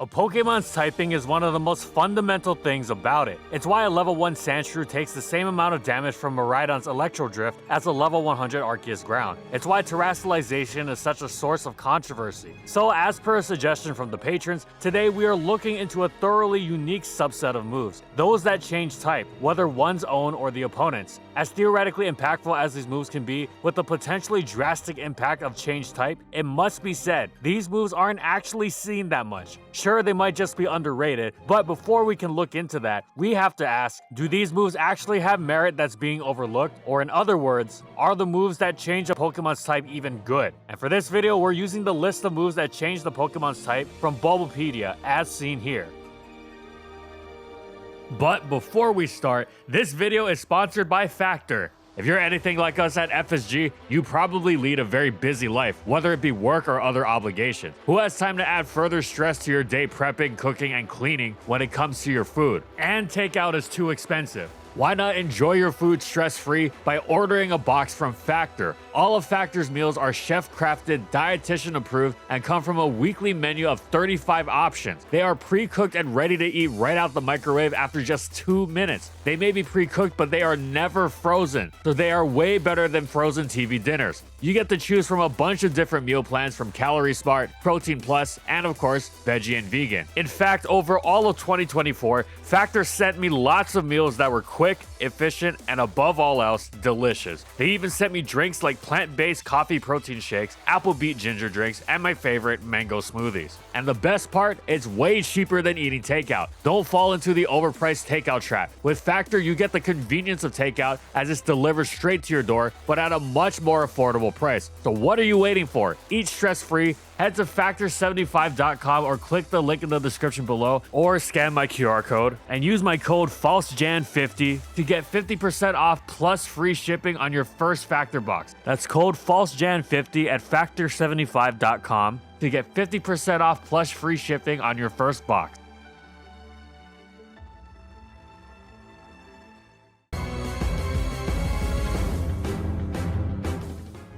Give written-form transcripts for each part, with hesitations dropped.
A Pokemon's typing is one of the most fundamental things about it. It's why a level 1 Sandshrew takes the same amount of damage from Miraidon's Electro Drift as a level 100 Arceus Ground. It's why Terastilization is such a source of controversy. So as per a suggestion from the patrons, today we are looking into a thoroughly unique subset of moves, those that change type, whether one's own or the opponent's. As theoretically impactful as these moves can be, with the potentially drastic impact of change type, it must be said, these moves aren't actually seen that much. Sure, they might just be underrated, but before we can look into that, we have to ask, do these moves actually have merit that's being overlooked? Or in other words, are the moves that change a Pokemon's type even good? And for this video, we're using the list of moves that change the Pokemon's type from Bulbapedia, as seen here. But before we start, this video is sponsored by Factor. If you're anything like us at FSG, you probably lead a very busy life, whether it be work or other obligations. Who has time to add further stress to your day prepping, cooking, and cleaning when it comes to your food? And takeout is too expensive. Why not enjoy your food stress-free by ordering a box from Factor? All of Factor's meals are chef-crafted, dietitian-approved, and come from a weekly menu of 35 options. They are pre-cooked and ready to eat right out the microwave after just 2 minutes. They may be pre-cooked, but they are never frozen, so they are way better than frozen TV dinners. You get to choose from a bunch of different meal plans from Calorie Smart, Protein Plus, and of course, Veggie and Vegan. In fact, over all of 2024, Factor sent me lots of meals that were quick, efficient, and above all else, delicious. They even sent me drinks like plant-based coffee protein shakes, apple beet ginger drinks, and my favorite, mango smoothies. And the best part, it's way cheaper than eating takeout. Don't fall into the overpriced takeout trap. With Factor, you get the convenience of takeout as it's delivered straight to your door, but at a much more affordable price. So what are you waiting for? Eat stress-free. Head to factor75.com or click the link in the description below or scan my QR code and use my code FALSEJAN50 to get 50% off plus free shipping on your first Factor box. That's code FALSEJAN50 at factor75.com to get 50% off plus free shipping on your first box.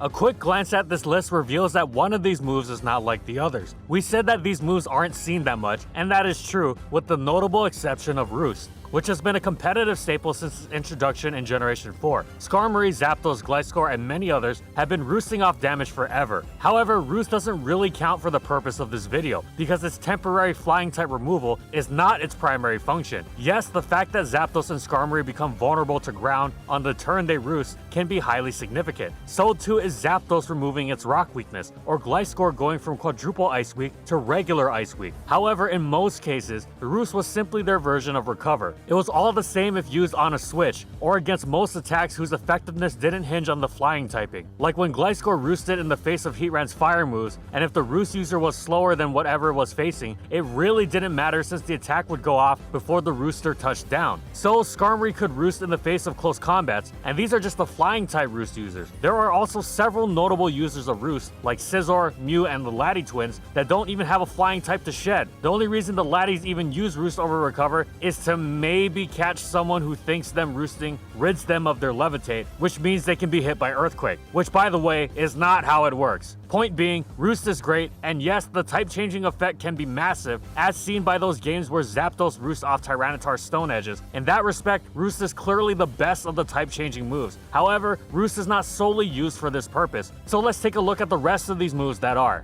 A quick glance at this list reveals that one of these moves is not like the others. We said that these moves aren't seen that much, and that is true, with the notable exception of Roost, which has been a competitive staple since its introduction in Generation 4. Skarmory, Zapdos, Gliscor, and many others have been roosting off damage forever. However, Roost doesn't really count for the purpose of this video, because its temporary flying type removal is not its primary function. Yes, the fact that Zapdos and Skarmory become vulnerable to ground on the turn they roost can be highly significant. So too is Zapdos removing its rock weakness, or Gliscor going from quadruple Ice Weak to regular Ice Weak. However, in most cases, the Roost was simply their version of Recover. It was all the same if used on a switch, or against most attacks whose effectiveness didn't hinge on the flying typing. Like when Gliscor roosted in the face of Heatran's fire moves, and if the roost user was slower than whatever it was facing, it really didn't matter since the attack would go off before the rooster touched down. So Skarmory could roost in the face of close combats, and these are just the flying type roost users. There are also several notable users of roost, like Scizor, Mew, and the Laddie twins, that don't even have a flying type to shed. The only reason the Laddies even use roost over recover is to maybe catch someone who thinks them roosting rids them of their levitate, which means they can be hit by Earthquake, which by the way is not how it works. Point being, Roost is great, and yes, the type changing effect can be massive, as seen by those games where Zapdos roosts off Tyranitar Stone Edges. In that respect, Roost is clearly the best of the type changing moves. However, Roost is not solely used for this purpose, so let's take a look at the rest of these moves that are.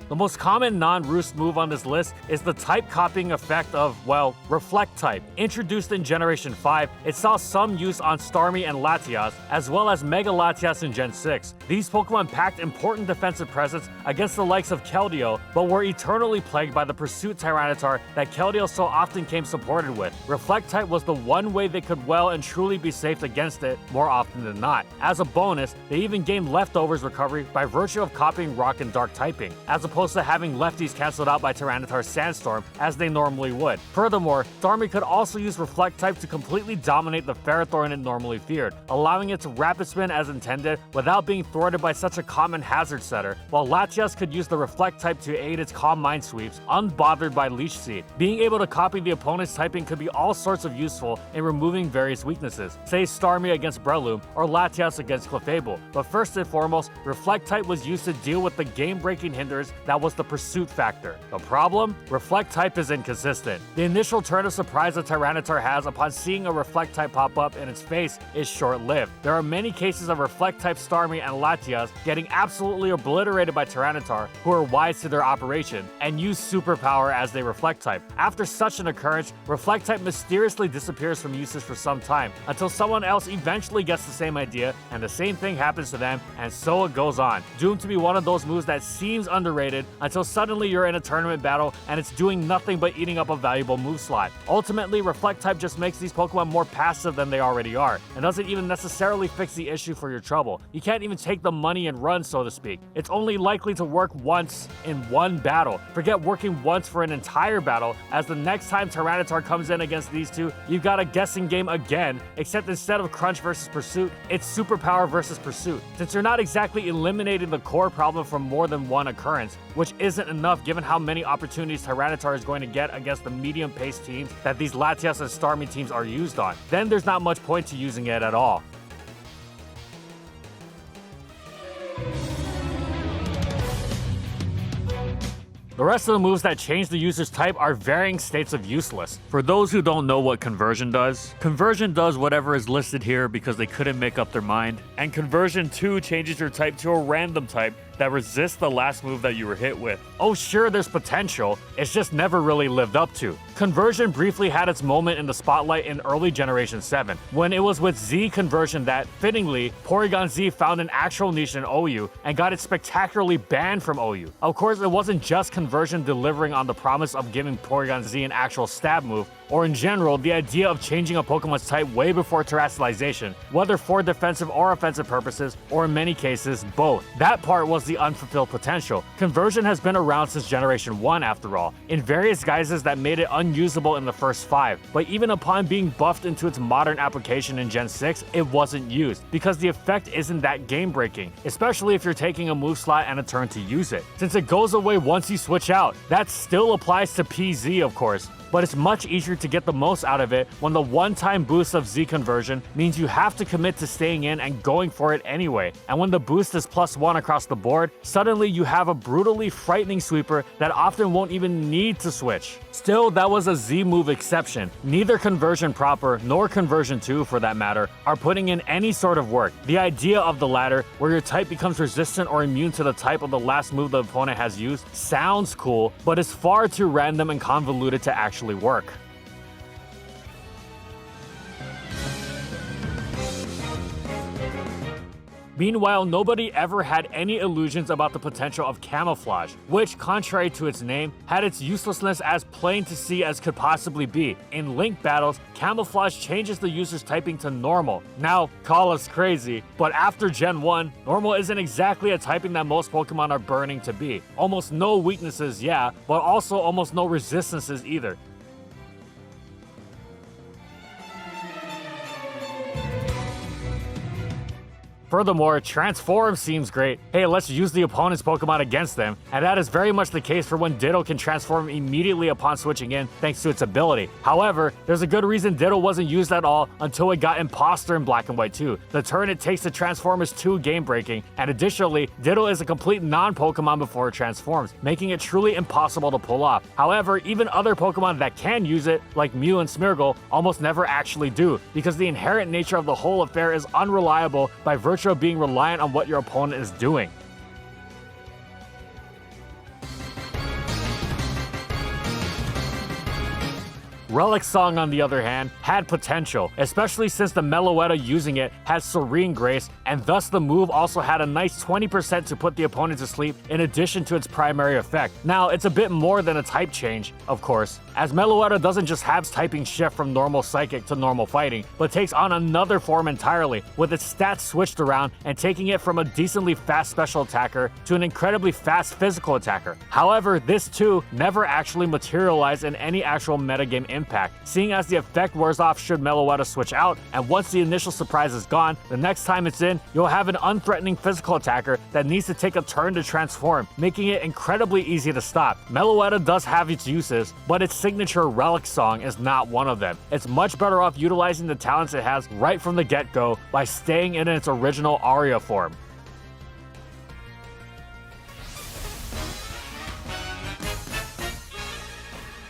The most common non-Roost move on this list is the type copying effect of, well, Reflect type. Introduced in Generation 5, it saw some use on Starmie and Latias, as well as Mega Latias in Gen 6. These Pokemon packed important defensive presence against the likes of Keldeo, but were eternally plagued by the Pursuit Tyranitar that Keldeo so often came supported with. Reflect type was the one way they could well and truly be safe against it more often than not. As a bonus, they even gained Leftovers recovery by virtue of copying Rock and Dark typing. As a opposed to having lefties cancelled out by Tyranitar's Sandstorm as they normally would. Furthermore, Starmie could also use Reflect type to completely dominate the Ferrothorn it normally feared, allowing it to rapid spin as intended without being thwarted by such a common hazard setter, while Latias could use the Reflect type to aid its Calm Mind sweeps, unbothered by Leech Seed. Being able to copy the opponent's typing could be all sorts of useful in removing various weaknesses, say Starmie against Breloom or Latias against Clefable. But first and foremost, Reflect type was used to deal with the game-breaking hinders that was the Pursuit factor. The problem? Reflect type is inconsistent. The initial turn of surprise that Tyranitar has upon seeing a Reflect type pop up in its face is short-lived. There are many cases of Reflect type Starmie and Latias getting absolutely obliterated by Tyranitar, who are wise to their operation and use superpower as they Reflect type. After such an occurrence, Reflect type mysteriously disappears from usage for some time until someone else eventually gets the same idea and the same thing happens to them, and so it goes on, doomed to be one of those moves that seems underrated until suddenly you're in a tournament battle and it's doing nothing but eating up a valuable move slot. Ultimately, Reflect type just makes these Pokemon more passive than they already are, and doesn't even necessarily fix the issue for your trouble. You can't even take the money and run, so to speak. It's only likely to work once in one battle. Forget working once for an entire battle, as the next time Tyranitar comes in against these two, you've got a guessing game again, except instead of Crunch versus Pursuit, it's Superpower versus Pursuit. Since you're not exactly eliminating the core problem from more than one occurrence, which isn't enough given how many opportunities Tyranitar is going to get against the medium-paced teams that these Latias and Starmie teams are used on, then there's not much point to using it at all. The rest of the moves that change the user's type are varying states of useless. For those who don't know what Conversion does whatever is listed here because they couldn't make up their mind. And Conversion 2 changes your type to a random type that resists the last move that you were hit with. Oh sure, there's potential, it's just never really lived up to. Conversion briefly had its moment in the spotlight in early Generation 7, when it was with Z Conversion that, fittingly, Porygon Z found an actual niche in OU and got it spectacularly banned from OU. Of course, it wasn't just Conversion delivering on the promise of giving Porygon Z an actual stab move, or in general, the idea of changing a Pokemon's type way before Terastilization, whether for defensive or offensive purposes, or in many cases, both. That part was the unfulfilled potential. Conversion has been around since Generation 1 after all, in various guises that made it unusable in the first 5, but even upon being buffed into its modern application in Gen 6, it wasn't used, because the effect isn't that game-breaking, especially if you're taking a move slot and a turn to use it, since it goes away once you switch out. That still applies to PZ, of course, but it's much easier to get the most out of it when the one-time boost of Z Conversion means you have to commit to staying in and going for it anyway. And when the boost is +1 across the board, suddenly you have a brutally frightening sweeper that often won't even need to switch. Still, that was a Z move exception. Neither Conversion proper, nor Conversion 2 for that matter, are putting in any sort of work. The idea of the latter, where your type becomes resistant or immune to the type of the last move the opponent has used, sounds cool, but is far too random and convoluted to actually work. Meanwhile, nobody ever had any illusions about the potential of Camouflage, which, contrary to its name, had its uselessness as plain to see as could possibly be. In Link battles, Camouflage changes the user's typing to Normal. Now, call us crazy, but after Gen 1, Normal isn't exactly a typing that most Pokemon are burning to be. Almost no weaknesses, yeah, but also almost no resistances either. Furthermore, Transform seems great. Hey, let's use the opponent's Pokemon against them, and that is very much the case for when Ditto can transform immediately upon switching in thanks to its ability. However, there's a good reason Ditto wasn't used at all until it got Imposter in Black and White 2. The turn it takes to transform is too game-breaking, and additionally, Ditto is a complete non-Pokemon before it transforms, making it truly impossible to pull off. However, even other Pokemon that can use it, like Mew and Smeargle, almost never actually do, because the inherent nature of the whole affair is unreliable by virtue of being reliant on what your opponent is doing. Relic Song, on the other hand, had potential, especially since the Meloetta using it had Serene Grace, and thus the move also had a nice 20% to put the opponent to sleep in addition to its primary effect. Now, it's a bit more than a type change, of course, as Meloetta doesn't just have typing shift from normal Psychic to normal Fighting, but takes on another form entirely, with its stats switched around and taking it from a decently fast special attacker to an incredibly fast physical attacker. However, this too never actually materialized in any actual metagame impact, seeing as the effect wears off should Meloetta switch out, and once the initial surprise is gone, the next time it's in, you'll have an unthreatening physical attacker that needs to take a turn to transform, making it incredibly easy to stop. Meloetta does have its uses, but its signature Relic Song is not one of them. It's much better off utilizing the talents it has right from the get-go by staying in its original Aria form.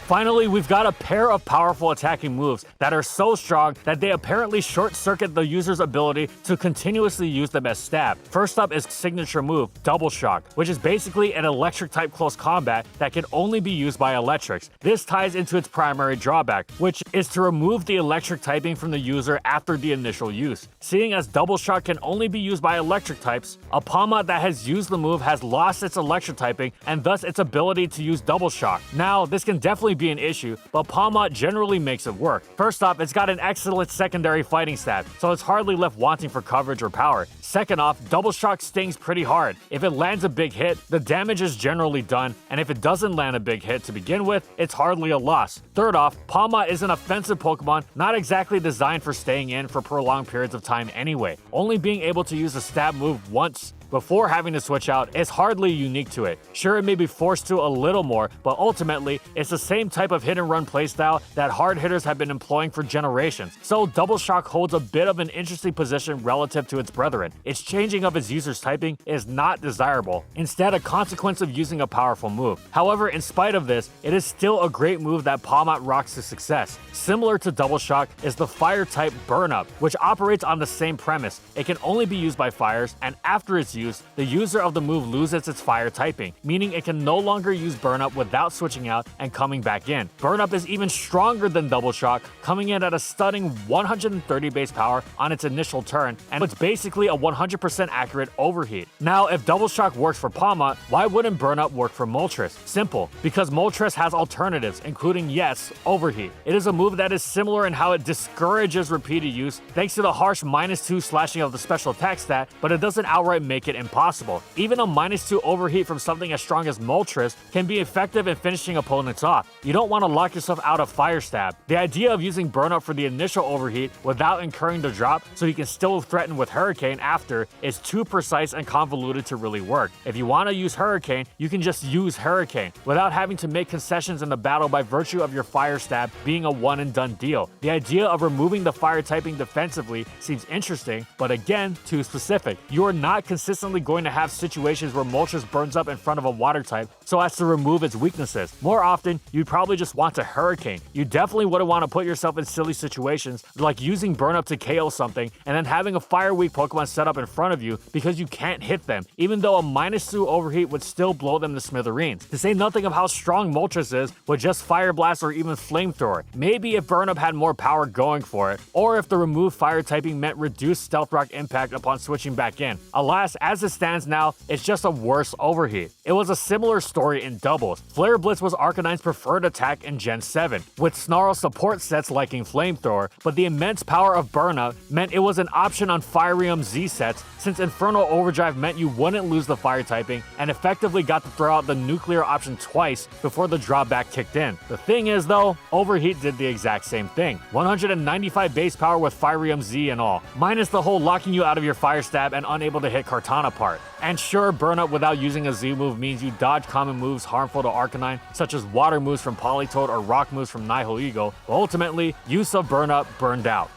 Finally, we've got a pair of powerful attacking moves that are so strong that they apparently short-circuit the user's ability to continuously use them as stab. First up is signature move, Double Shock, which is basically an electric-type close combat that can only be used by electrics. This ties into its primary drawback, which is to remove the electric typing from the user after the initial use. Seeing as Double Shock can only be used by electric types, a Palmot that has used the move has lost its electric typing and thus its ability to use Double Shock. Now, this can definitely be an issue, but Palmot generally makes it work. First off, it's got an excellent secondary fighting stat, so it's hardly left wanting for coverage or power. Second off, Double Shock stings pretty hard. If it lands a big hit, the damage is generally done, and if it doesn't land a big hit to begin with, it's hardly a loss. Third off, Palmot is an offensive Pokemon not exactly designed for staying in for prolonged periods of time anyway. Only being able to use a stab move once before having to switch out is hardly unique to it. Sure, it may be forced to a little more, but ultimately, it's the same type of hit and run playstyle that hard hitters have been employing for generations. So Double Shock holds a bit of an interesting position relative to its brethren. Its changing of its user's typing is not desirable, instead a consequence of using a powerful move. However, in spite of this, it is still a great move that Palmot rocks to success. Similar to Double Shock is the fire type Burn Up, which operates on the same premise. It can only be used by fires, and after its use, the user of the move loses its fire typing, meaning it can no longer use Burn Up without switching out and coming back in. Burn Up is even stronger than Double Shock, coming in at a stunning 130 base power on its initial turn, and it's basically a 100% accurate overheat. Now, if Double Shock works for Palmot, why wouldn't Burn Up work for Moltres? Simple, because Moltres has alternatives, including, yes, overheat. It is a move that is similar in how it discourages repeated use thanks to the harsh -2 slashing of the special attack stat, but it doesn't outright make it impossible. Even a -2 overheat from something as strong as Moltres can be effective in finishing opponents off. You don't want to lock yourself out of Fire Stab. The idea of using Burn Up for the initial overheat without incurring the drop so you can still threaten with Hurricane after is too precise and convoluted to really work. If you want to use Hurricane, you can just use Hurricane without having to make concessions in the battle by virtue of your Fire Stab being a one and done deal. The idea of removing the fire typing defensively seems interesting, but again, too specific. You are not consistently going to have situations where Moltres burns up in front of a water type so as to remove its weaknesses. More often, you'd probably just want to Hurricane. You definitely wouldn't want to put yourself in silly situations like using Burn Up to KO something and then having a fire weak Pokemon set up in front of you because you can't hit them, even though a -2 overheat would still blow them to smithereens. To say nothing of how strong Moltres is with just Fire Blast or even Flamethrower. Maybe if Burn Up had more power going for it, or if the removed fire typing meant reduced Stealth Rock impact upon switching back in. Alas, as it stands now, it's just a worse overheat. It was a similar story in doubles. Flare Blitz was Arcanine's preferred attack in Gen 7, with Snarl support sets liking Flamethrower, but the immense power of Burn Up meant it was an option on Firium Z sets, since Infernal Overdrive meant you wouldn't lose the fire typing and effectively got to throw out the nuclear option twice before the drawback kicked in. The thing is though, Overheat did the exact same thing. 195 base power with Firium Z and all, minus the whole locking you out of your Fire Stab and unable to hit Kartana part. And sure, Burn Up without using a Z move means you dodge common moves harmful to Arcanine, such as water moves from Politoed or rock moves from Nihilego, but ultimately, use of Burn Up burned out.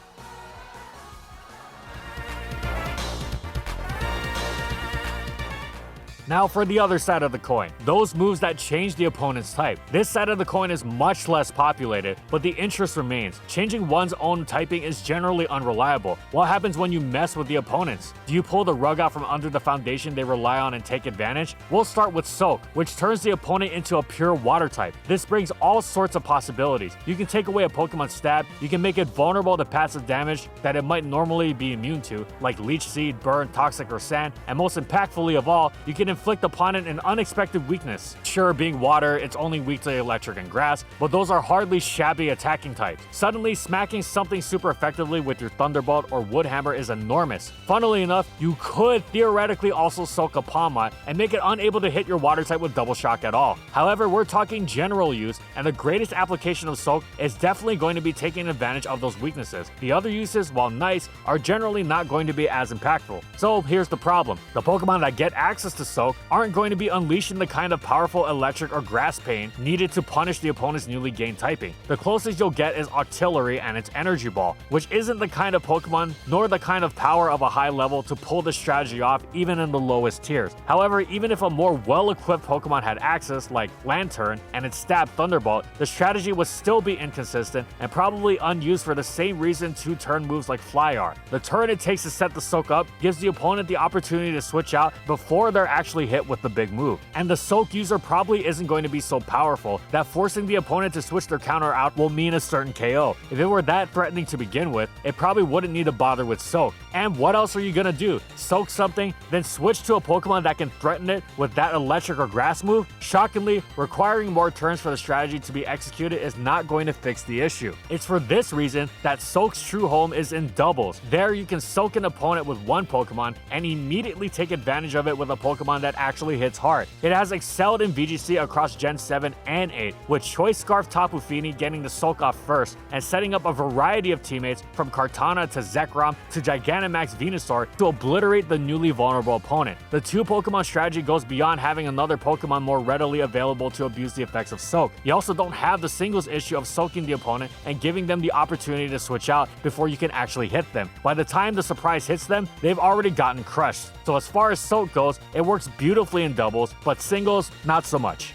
Now for the other side of the coin, those moves that change the opponent's type. This side of the coin is much less populated, but the interest remains. Changing one's own typing is generally unreliable. What happens when you mess with the opponents? Do you pull the rug out from under the foundation they rely on and take advantage? We'll start with Soak, which turns the opponent into a pure water type. This brings all sorts of possibilities. You can take away a Pokemon's stab, you can make it vulnerable to passive damage that it might normally be immune to, like Leech Seed, Burn, Toxic, or Sand, and most impactfully of all, you can inflict upon it an unexpected weakness. Sure, being water, it's only weak to electric and grass, but those are hardly shabby attacking types. Suddenly, smacking something super effectively with your Thunderbolt or Wood Hammer is enormous. Funnily enough, you could theoretically also soak a Palmot and make it unable to hit your water type with Double Shock at all. However, we're talking general use, and the greatest application of Soak is definitely going to be taking advantage of those weaknesses. The other uses, while nice, are generally not going to be as impactful. So here's the problem. The Pokemon that get access to Soak aren't going to be unleashing the kind of powerful electric or grass pain needed to punish the opponent's newly gained typing. The closest you'll get is Artillery and its Energy Ball, which isn't the kind of Pokemon nor the kind of power of a high level to pull this strategy off even in the lowest tiers. However, even if a more well-equipped Pokemon had access, like Lantern and its Stab Thunderbolt, the strategy would still be inconsistent and probably unused for the same reason two turn moves like Fly are. The turn it takes to set the Soak up gives the opponent the opportunity to switch out before they're actually hit with the big move. And the Soak user probably isn't going to be so powerful that forcing the opponent to switch their counter out will mean a certain KO. If it were that threatening to begin with, it probably wouldn't need to bother with Soak. And what else are you gonna do? Soak something, then switch to a Pokemon that can threaten it with that electric or grass move? Shockingly, requiring more turns for the strategy to be executed is not going to fix the issue. It's for this reason that Soak's true home is in doubles. There you can soak an opponent with one Pokemon and immediately take advantage of it with a Pokemon that actually hits hard. It has excelled in VGC across Gen 7 and 8, with Choice Scarf Tapu Fini getting the Soak off first and setting up a variety of teammates from Kartana to Zekrom to Gigantamax Venusaur to obliterate the newly vulnerable opponent. The two Pokemon strategy goes beyond having another Pokemon more readily available to abuse the effects of Soak. You also don't have the singles issue of soaking the opponent and giving them the opportunity to switch out before you can actually hit them. By the time the surprise hits them, they've already gotten crushed. So as far as Soak goes, it works beautifully in doubles, but singles, not so much.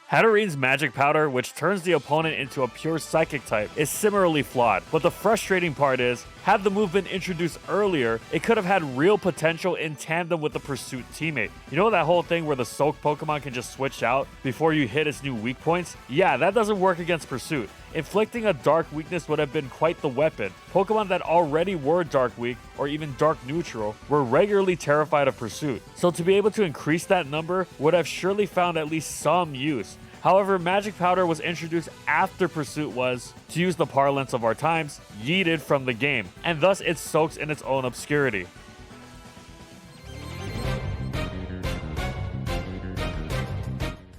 Hatterene's Magic Powder, which turns the opponent into a pure Psychic type, is similarly flawed, but the frustrating part is, had the move been introduced earlier, it could have had real potential in tandem with the Pursuit teammate. You know that whole thing where the Soak Pokemon can just switch out before you hit its new weak points? Yeah, that doesn't work against Pursuit. Inflicting a Dark weakness would have been quite the weapon. Pokemon that already were Dark weak, or even Dark neutral, were regularly terrified of Pursuit. So to be able to increase that number would have surely found at least some use. However, Magic Powder was introduced after Pursuit was, to use the parlance of our times, yeeted from the game, and thus it soaks in its own obscurity.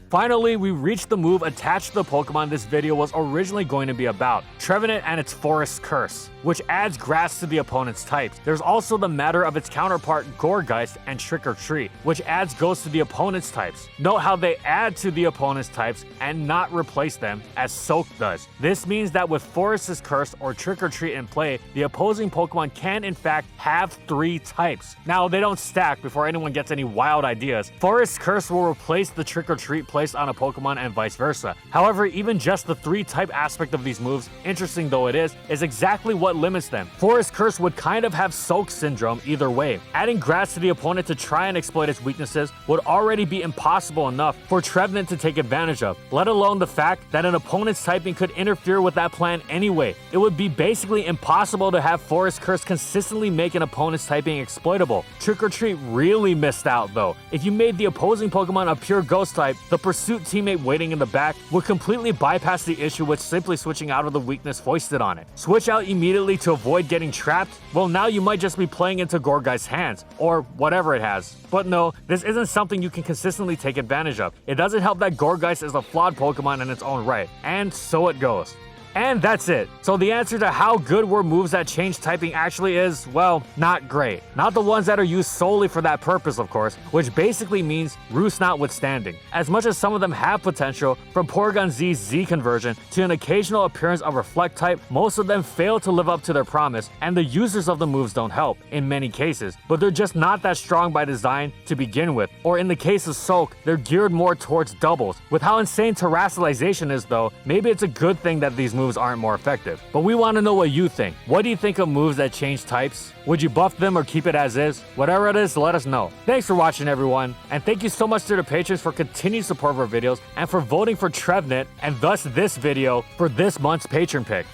Finally, we reached the move attached to the Pokemon this video was originally going to be about, Trevenant and its Forest Curse, which adds grass to the opponent's types. There's also the matter of its counterpart Gourgeist and Trick or Treat, which adds Ghost to the opponent's types. Note how they add to the opponent's types and not replace them, as Soak does. This means that with Forest's Curse or Trick or Treat in play, the opposing Pokemon can in fact have 3 types. Now, they don't stack before anyone gets any wild ideas. Forest's Curse will replace the Trick or Treat placed on a Pokemon and vice versa. However, even just the 3 type aspect of these moves, interesting though it is exactly what limits them. Forest Curse would kind of have Soak syndrome either way. Adding grass to the opponent to try and exploit its weaknesses would already be impossible enough for Trevenant to take advantage of, let alone the fact that an opponent's typing could interfere with that plan anyway. It would be basically impossible to have Forest Curse consistently make an opponent's typing exploitable. Trick or Treat really missed out though. If you made the opposing Pokemon a pure Ghost type, the Pursuit teammate waiting in the back would completely bypass the issue with simply switching out of the weakness foisted on it. Switch out immediately to avoid getting trapped? Well, now you might just be playing into Gourgeist's hands, or whatever it has. But no, this isn't something you can consistently take advantage of. It doesn't help that Gourgeist is a flawed Pokemon in its own right, and so it goes. And that's it. So the answer to how good were moves that change typing actually is, well, not great. Not the ones that are used solely for that purpose, of course, which basically means Roost notwithstanding. As much as some of them have potential, from Porygon Z's Z conversion to an occasional appearance of Reflect type, most of them fail to live up to their promise, and the users of the moves don't help, in many cases, but they're just not that strong by design to begin with, or in the case of Soak, they're geared more towards doubles. With how insane Terastilization is though, maybe it's a good thing that these moves aren't more effective. But we want to know what you think. What do you think of moves that change types? Would you buff them or keep it as is? Whatever it is, let us know. Thanks for watching everyone, and thank you so much to the patrons for continued support of our videos and for voting for Trevnet and thus this video for this month's patron pick.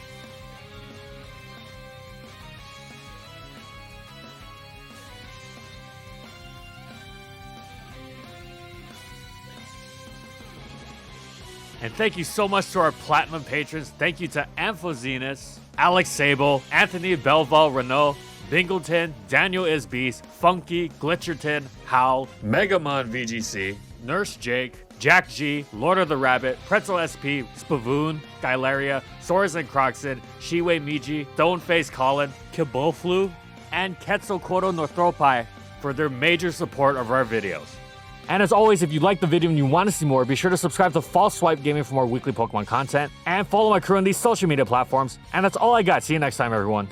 And thank you so much to our platinum patrons. Thank you to Amphozenus, Alex Sable, Anthony Belval Renault, Bingleton, Daniel Isbeast, Funky, Glitcherton, Howl, Megamon VGC, Nurse Jake, Jack G, Lord of the Rabbit, Pretzel SP, Spavoon, Gylaria, Soros and Croxon, Shiwei Miji, Stoneface Colin, Kiboflu, and Quetzalcoatl Northropi for their major support of our videos. And as always, if you like the video and you want to see more, be sure to subscribe to False Swipe Gaming for more weekly Pokemon content, and follow my crew on these social media platforms. And that's all I got. See you next time, everyone.